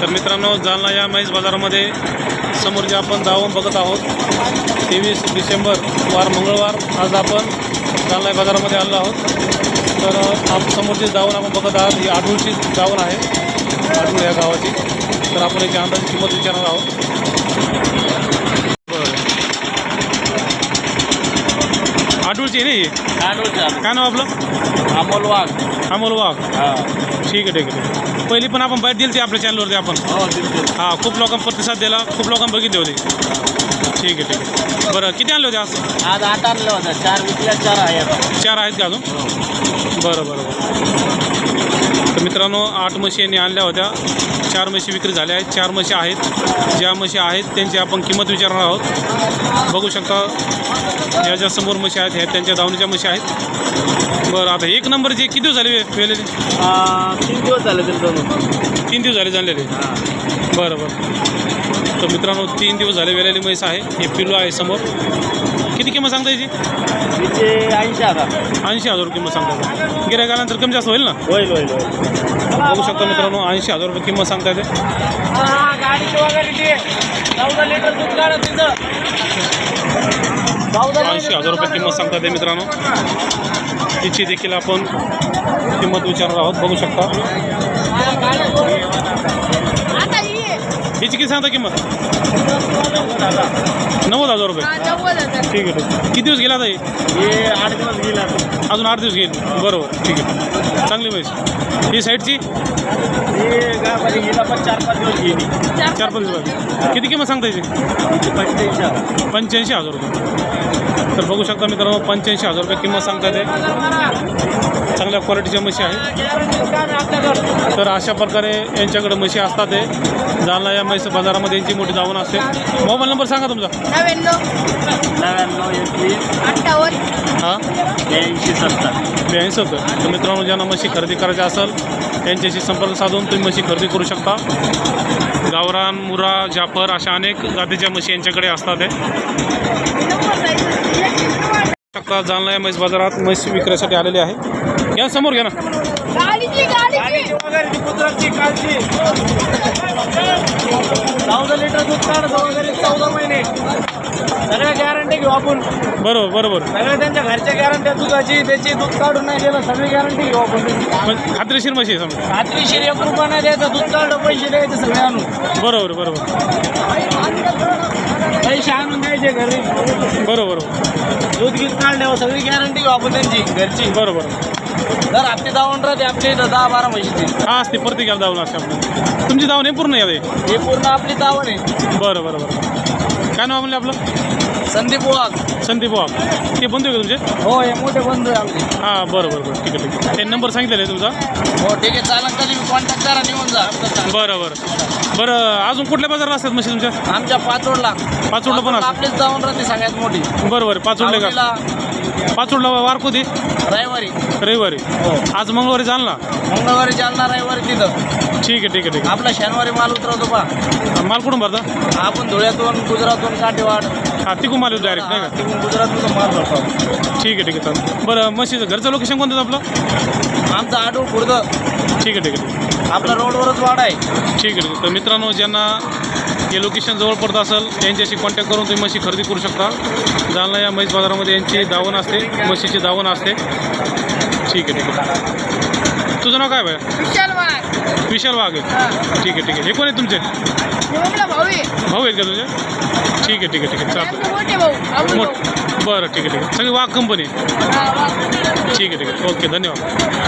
तर मित्रांनो, जालना या म्हैस बाजारामध्ये समोर जे आपण जाऊन बघत आहोत 23 डिसेंबर वार मंगळवार आज आपण जालना बाजारामध्ये आलो आहोत। तर आप समोर जे जाऊन आपण बघत आहात ही आडूळची जाऊन आहे, आडूळ या गावाची। तर आपण याची अंदाज किंमत विचारणार आहोत। आडूळची नाही काय नाव आपलं? अमोल वाघ। अमोल वाघ, हां ठीक आहे ठीक आहे। पहिली पण आपण बाईट दिली ती आपल्या चॅनलवरती आपण। हां, खूप लोकांना प्रतिसाद दिला, खूप लोकांना बघितले होते। ठीक आहे ठीक आहे। बरं, किती आणले होते आज? आज 8 आणलं होतं, 4 विकल्या, 4 आहेत। 4 आहेत का अजून? बरं बरं बरं। तर मित्रांनो, 8 म्हशी यांनी आणल्या होत्या, 4 म्हशी विक्री झाल्या आहेत, 4 म्हशी आहेत। ज्या म्हशी आहेत त्यांची आपण किंमत विचारणार आहोत। बघू शकता या ज्या समोर म्हशी आहेत ह्या त्यांच्या दावणीच्या म्हशी आहेत। बरं, आता 1 नंबरचे किती दिवस झाले वेलेले? 3 दिवस झाले तरी दोन। 3 दिवस झाले झालेले। बरं बरं। तर मित्रांनो, 3 दिवस झाले वेलेली म्हैस आहे। हे पिल्लू आहे समोर। किती किंमत सांगता याची? तिचे 80,000। 80,000 किंमत सांगता। गिऱ्हाईक आल्यानंतर कमी जास्त होईल ना? होईल होईल। बघू शकता मित्रांनो, 80,000 रुपये किंमत सांगता येते। गाडीची वगैरे ते 14 लिटर दूध काढत तिथं। 80,000 रुपये किंमत सांगता येते मित्रांनो। तिची देखील आपण किंमत विचारणार आहोत। बघू शकता हिची किती सांगता किंमत? 90,000 रुपये। ठीक आहे ठीक आहे। किती दिवस गेला आता हे 8 दिवस गेला, अजून 8 दिवस गेले। बरोबर, ठीक आहे। चांगली म्हैस। ही साईडची हे गावामध्ये गेला पण 4-5 दिवस गेली। 4-5 दिवस। किती किंमत सांगता याची? 85,000। 85,000 रुपये। तर बघू शकता मित्रांनो, 85,000 रुपये किंमत सांगता येते। चांगल्या क्वालिटीच्या म्हशी आहेत। तर अशा प्रकारे यांच्याकडे म्हशी असतात। ते जालना या म्हैस बाजारामध्ये यांची मोठी दावण असते। मोबाईल नंबर सांगा तुमचा? 99 21 58 हां 82 70। 82 होतं। तर मित्रांनो, ज्यांना म्हशी खरेदी करायची असेल त्यांच्याशी संपर्क साधून तुम्ही म्हशी खरेदी करू शकता। गावरान, मुरा, जाफर अशा अनेक जातीच्या म्हशी यांच्याकडे असतात। शकता जालना या म्हैस बाजारात म्हैस विक्रीसाठी आलेली आहे। या समोर घ्या ना। गाडीची वगैरे कुदरतची कालची 14 लिटर दूध काढत वगैरे 14 महिने सगळ्या गॅरंटी घेऊ आपण। बरोबर बरोबर। सगळ्या त्यांच्या घरच्या गॅरंटी दुधाची, त्याची दूध काढून नाही दिलं, सगळी गॅरंटी घेऊ आपण। पण खात्रीशीर म्हशी आहे समजा। खात्रीशीर 1 रुपया नाही द्यायचा, दूध काढलं पैसे द्यायचे सगळे आणून। बरोबर बरोबर। पैसे आणून द्यायचे घरी। बरोबर। दूध गीत काढल्यावर सगळी गॅरंटी घेऊ आपण त्यांची घरची। बरोबर। तर आपली दावण राहते, आपली इथं 10-12 म्हशीची। हां, असते प्रत्येकाला दावण असते आपलं। तुमची दावण आहे पूर्ण यावे? हे पूर्ण आपली दावण आहे। बरं बरं बरं। काय नाव म्हणले आपलं? संदीप वाघ। संदीप वाघ। ते बंधू आहे का तुमचे? हो, हे मोठे बंधू आहे आमचे। हां, बरं बरं बरं, ठीक आहे ठीक आहे। ते नंबर सांगितलेला आहे तुमचा? हो ठीक आहे, चालेल, कधी कॉन्टॅक्ट करा, निघून जा। बरं बरं बरं। अजून कुठल्या बाजारात असतात म्हशी तुमच्या? आमच्या पाचोडला पण असतात? आपलीच जाऊन राहते सगळ्यात मोठी। बरं बरं। पाचोडले का? पाचोडला वार कधी? रविवारी। रविवारी। हो। आज मंगळवारी जालना? मंगळवारी जालना, रविवारी तिथं। ठीक आहे ठीक आहे ठीक आपला शनिवारी माल उतरवतो पा। आहे। माल कुठून भरता? आपण धुळ्यातून, गुजरातून, काटेवाड। हां, तिकून माल येतो डायरेक्ट नाही का? तिकून गुजरातून माल भरतो। ठीक आहे ठीक आहे, चालेल। बरं, म्हशीचं घरचं लोकेशन कोणतं आपलं? आमचा आडू खुर्द। ठीक आहे ठीक आहे। आपला रोडवरच वाडा आहे। ठीक आहे ठीक आहे। तर मित्रांनो, ज्यांना हे लोकेशन जवळ पडत असेल त्यांच्याशी कॉन्टॅक्ट करून तुम्ही म्हशी खरेदी करू शकता। जालना या म्हैस बाजारामध्ये यांची दावण असते, म्हशीची दावण असते। ठीक आहे ठीक आहे। तुझं नाव काय बाय? विशाल वाघ। विशाल वाघ आहे। ठीक आहे ठीक आहे। हे कोण आहे तुमचे? भाऊ आहेत का तुझे? ठीक आहे ठीक आहे ठीक आहे, चालतं। बरं, ठीक आहे ठीक आहे। सगळी वाघ कंपनी? ठीक आहे ठीक आहे, ओके, धन्यवाद।